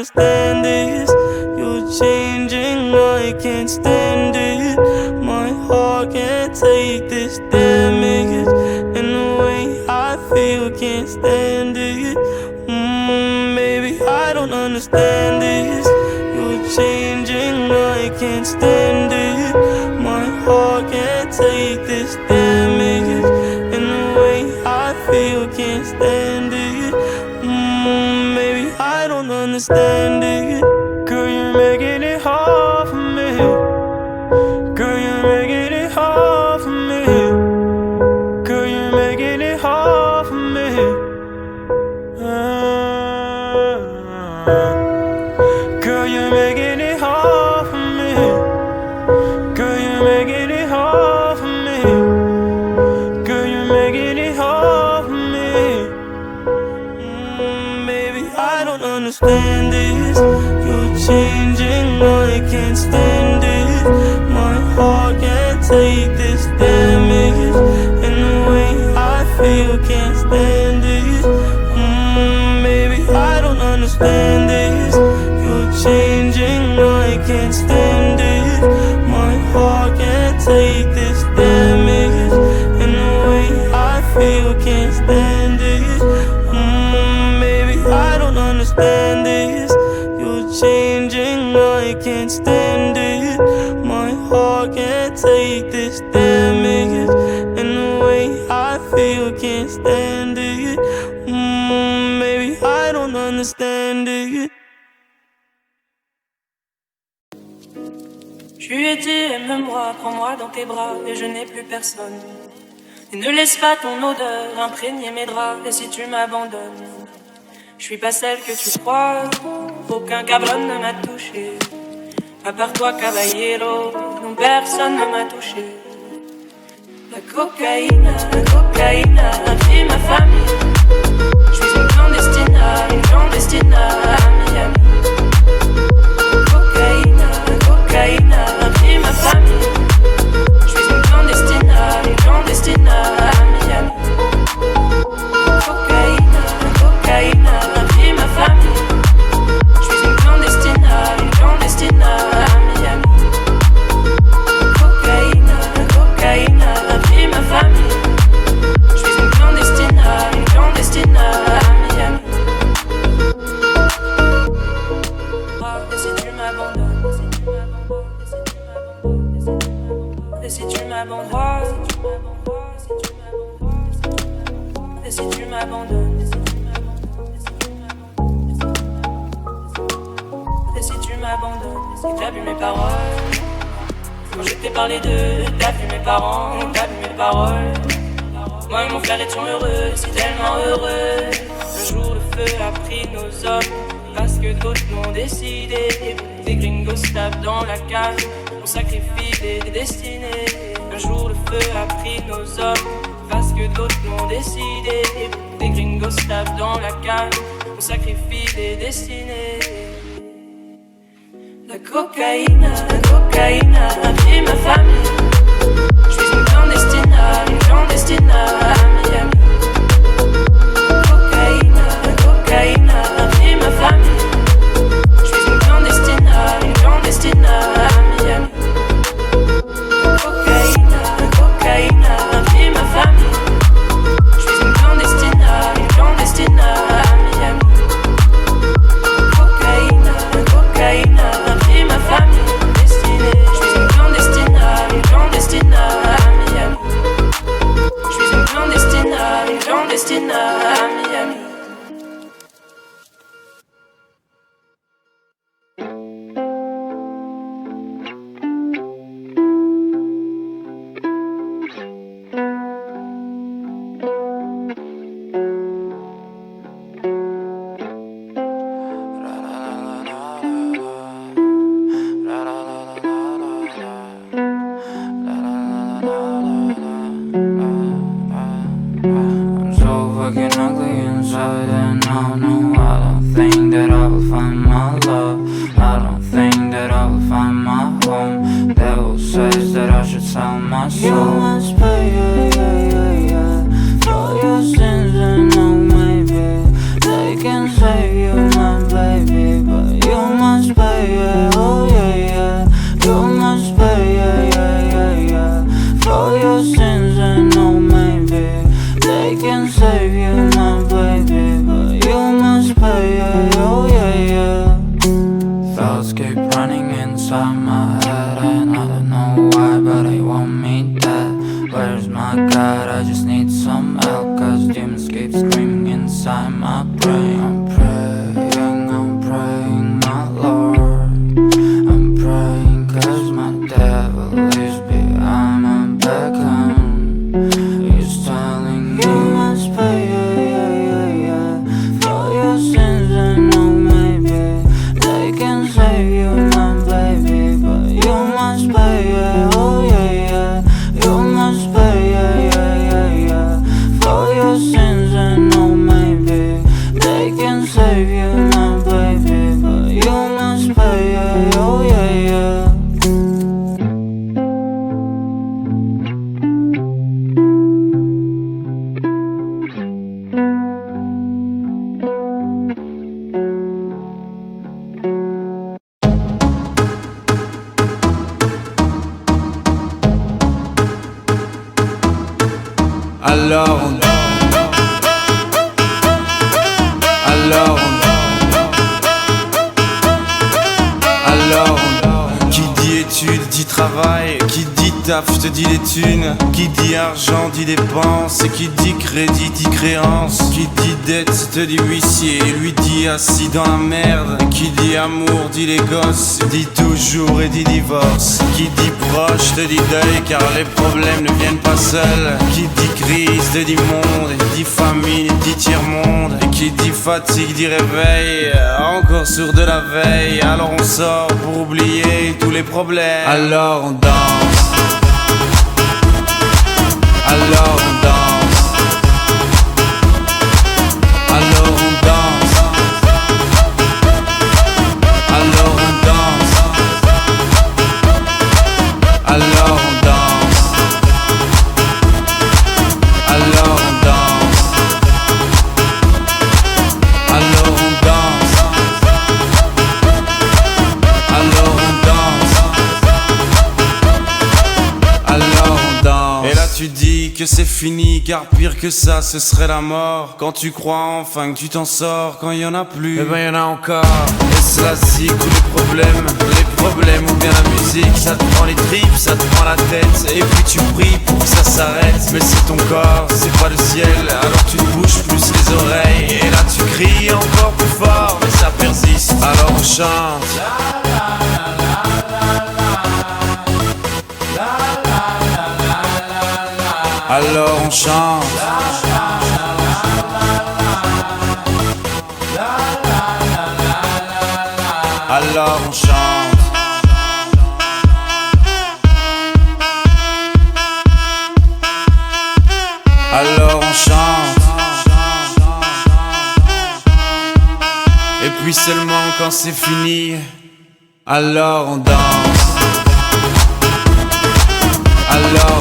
understand this. You're changing, I can't stand it. My heart can't take this damage. And the way I feel, can't stand it. Baby, I don't understand this. You're changing, I can't stand it. My heart can't take this damage. And the way I feel, can't stand it. Baby, I don't understand it. Girl, you're making it hard for me. Girl, you're making it hard for me. Girl, you're making it hard for me. Girl, you're making it hard for me. Girl, you're making it hard for me. Girl, you're making it hard for me. Baby, I don't understand this. You're changing, I can't stand it. My heart can't take this damage. And the way I feel, can't stand it. Baby, I don't understand this. You're changing, I can't stand it. My heart can't take this damage. And the way I feel, can't stand it. Baby, I don't understand this. You're changing, I can't stand it. My heart can't take this damage. And the way I feel, can't stand it. Baby, I don't understand it. Je lui ai dit, aime-moi, prends-moi dans tes bras, et je n'ai plus personne. Et ne laisse pas ton odeur imprégner mes draps, et si tu m'abandonnes, je suis pas celle que tu crois, aucun cabron ne m'a touché. À part toi, caballero, non personne ne m'a touché. La cocaïne a pris ma famille. Je suis une clandestine à Miami. Cocaïne a pris ma famille. Je suis une clandestine à Miami. Cocaïne a pris ma famille. Je suis une clandestine à Miami. Cocaïne a pris ma famille. Je suis une clandestine à Miami. Et si tu m'abandonnes, et si tu m'abandonnes, et si tu m'abandonnes, et si tu m'abandonnes, si t'as vu mes paroles, quand je t'ai parlé d'eux, t'as vu mes parents, t'as vu mes paroles. Moi et mon frère étions heureux, si tellement heureux. Un jour le feu a pris nos hommes, parce que d'autres l'ont décidé. Des gringos tapent dans la cage, on sacrifie des destinées. Un jour le feu a pris nos hommes, parce que d'autres l'ont décidé. Des gringos tapent dans la cage, on sacrifie des destinées. La cocaïne a pris ma famille. Je suis une clandestine à Miami. Cocaïne a pris ma famille. Je suis une clandestine à Miami. Cocaïne a pris ma famille. Je suis une clandestine à Miami. Cocaïne a pris ma famille. Je suis une clandestine à Miami. Je suis une clandestine à Miami. I'm so fucking ugly inside, and I don't know. I don't think that I will find my love. I don't think that I will find my home. Devil says that I should sell my soul. You must pay, for your sins, and no maybe they can save you, my baby, but need some help, cause demons keep screaming inside my brain. I'm praying, my Lord. I'm praying cause my devil is behind my back and he's telling me you must pay, for your sins. And no, maybe they can save you, my baby, but you must pay, oh yeah, you must pay, for your sins. And no, maybe they can save you, my baby, but you must pay, oh yeah. Alors on qui dit études dit travail, qui dit taf te dit les thunes, qui dit argent dit dépenses, et qui dit crédit dit créance, qui dit dette te dit huissier, lui dit assis dans la merde, qui dit amour dit les gosses, dit toujours et dit divorce, qui dit proche te dit deuil car les problèmes ne viennent pas seuls, qui dit crise te dit monde, et dit famine dit tiers-monde, et qui dit fatigue dit réveil, encore sourd de la veille, alors on sort pour oublier tous les problèmes. Alors on danse, alors on danse, alors on danse, alors on danse, alors on danse, alors on danse, alors on danse, alors on danse, alors on danse. Et là tu dis que c'est fini, car pire que ça ce serait la mort. Quand tu crois enfin que tu t'en sors, quand y en a plus, eh ben y en a encore. Et cela zig tous les problèmes ou bien la musique, ça te prend les tripes, ça te prend la tête, et puis tu pries pour que ça s'arrête. Mais c'est ton corps, c'est pas le ciel, alors tu te bouges plus les oreilles, et là tu cries encore plus fort, mais ça persiste, alors on chante. Alors on chante. Alors on chante. Alors on chante. Et puis seulement quand c'est fini, alors on danse. Alors